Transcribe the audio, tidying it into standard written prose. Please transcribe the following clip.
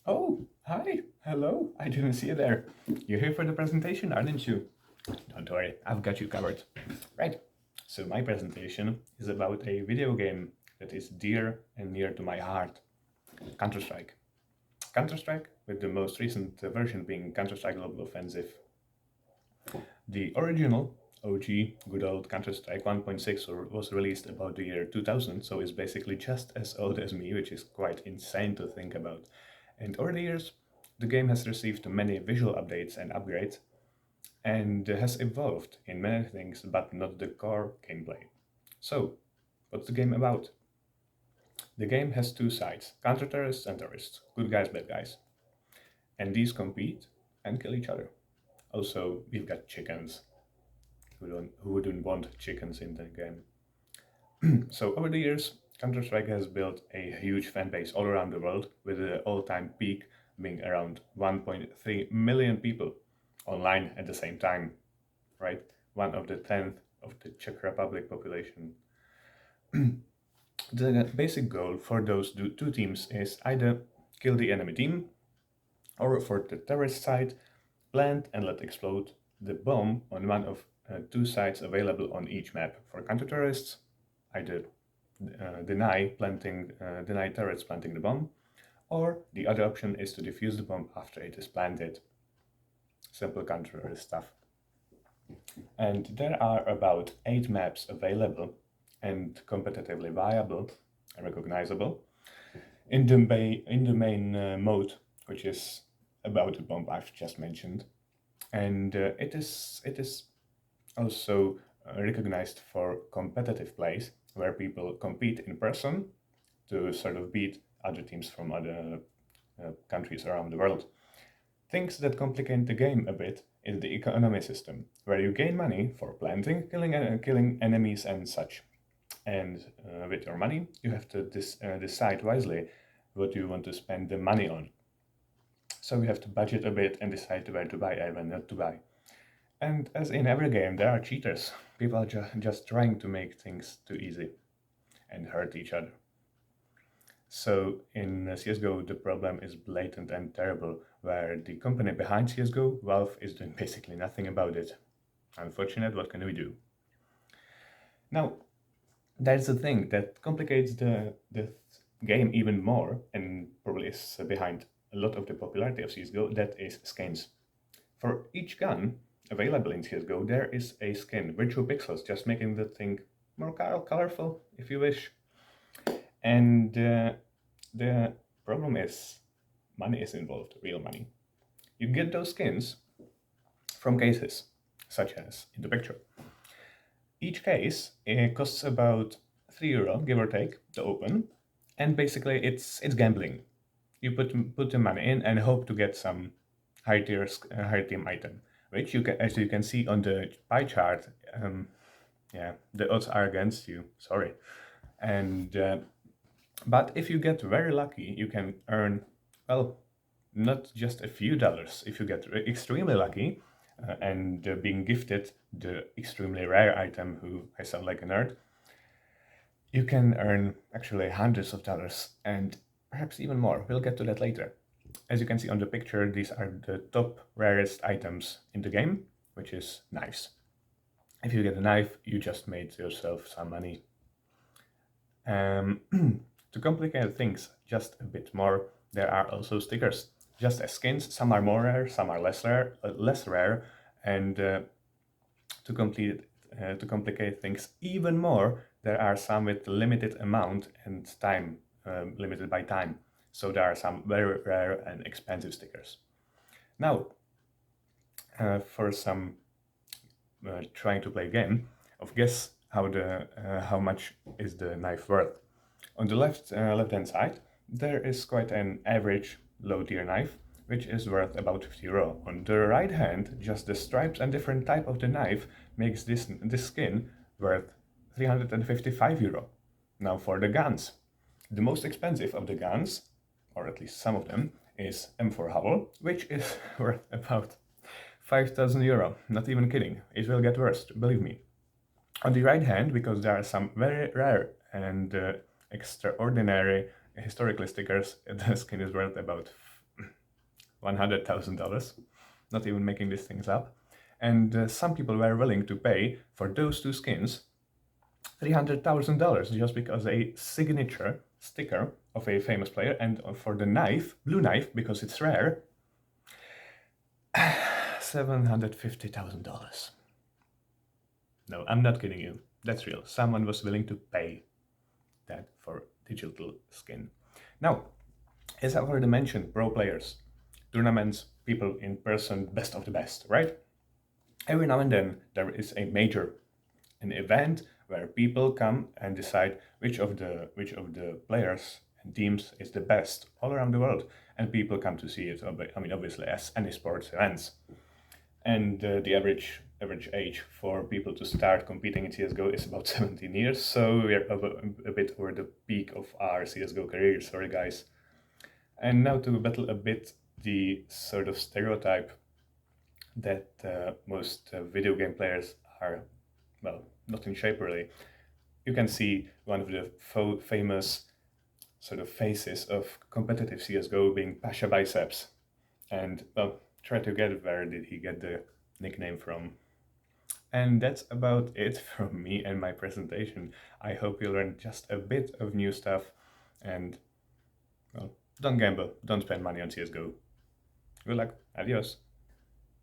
Oh, hi, hello, I didn't see you there. You're here for the presentation, aren't you? Don't worry, I've got you covered. Right, so my presentation is about a video game that is dear and near to my heart, Counter-Strike. Counter-Strike, with the most recent version being Counter-Strike Global Offensive. The original OG, good old Counter-Strike 1.6 was released about the year 2000, so it's basically just as old as me, which is quite insane to think about. And over the years, the game has received many visual updates and upgrades, and has evolved in many things, but not the core gameplay. So, what's the game about? The game has two sides, counter-terrorists and terrorists, good guys, bad guys. And these compete and kill each other. Also, we've got chickens. Who wouldn't want chickens in the game? So over the years, Counter-Strike has built a huge fan base all around the world, with the all-time peak being around 1.3 million people online at the same time, right? One of the 10th of the Czech Republic population. The basic goal for those two teams is either kill the enemy team, or for the terrorist side, plant and let explode the bomb on one of two sites available on each map. For counter-terrorists, either deny terrorists planting the bomb, or the other option is to defuse the bomb after it is planted. Simple counter-terrorist stuff. And there are about 8 maps available and competitively viable and recognizable in the main mode, which is about the bomb I've just mentioned. And it is also recognized for competitive plays, where people compete in person to sort of beat other teams from other countries around the world. Things that complicate the game a bit is the economy system, where you gain money for planting, killing enemies and such. And with your money, you have to decide wisely what you want to spend the money on. So you have to budget a bit and decide where to buy and when not to buy. And as in every game, there are cheaters. People are just trying to make things too easy and hurt each other. So in CSGO, the problem is blatant and terrible, where the company behind CSGO, Valve, is doing basically nothing about it. Unfortunate, what can we do? Now, that's the thing that complicates the game even more, and probably is behind a lot of the popularity of CSGO, that is skins. For each gun available in CSGO, there is a skin, virtual pixels, just making the thing more colorful, if you wish. And the problem is, money is involved, real money. You get those skins from cases, such as in the picture. Each case costs about €3, give or take, to open, and basically it's gambling. You put the money in and hope to get some high-tier team item, which as you can see on the pie chart, yeah, the odds are against you. Sorry, and but if you get very lucky, you can earn, well, not just a few dollars. If you get extremely lucky and being gifted the extremely rare item, who I sound like a nerd, you can earn actually hundreds of dollars and perhaps even more. We'll get to that later. As you can see on the picture, these are the top rarest items in the game, which is knives. If you get a knife, you just made yourself some money. To complicate things just a bit more, there are also stickers. Just as skins, some are more rare, some are less rare, and to complicate things even more, there are some with limited amount and time, limited by time. So there are some very rare and expensive stickers. Now, for some trying to play a game of guess how much is the knife worth. On the left-hand side, there is quite an average low-tier knife, which is worth about €50. On the right hand, just the stripes and different type of the knife makes this skin worth €355. Now for the guns. The most expensive of the guns, or at least some of them, is M4 Hubble, which is worth about €5,000. Not even kidding, it will get worse, believe me. On the right hand, because there are some very rare and extraordinary historically stickers, the skin is worth about $100,000, not even making these things up. And some people were willing to pay for those two skins $300,000 just because a signature sticker of a famous player, and for the knife, blue knife, because it's rare, $750,000. No, I'm not kidding you. That's real. Someone was willing to pay that for digital skin. Now, as I already mentioned, pro players, tournaments, people in person, best of the best, right? Every now and then there is an event where people come and decide which of the players and teams is the best all around the world, and people come to see it. I mean, obviously, as any sports events. And the average age for people to start competing in CSGO is about 17 years, so we're a bit over the peak of our CSGO career, sorry guys. And now to battle a bit the sort of stereotype that most video game players are, well, not in shape really. You can see one of the famous sort of faces of competitive CSGO being Pasha Biceps. And, well, try to get where did he get the nickname from. And that's about it from me and my presentation. I hope you learned just a bit of new stuff, and, well, don't gamble, don't spend money on CSGO. Good luck, adios.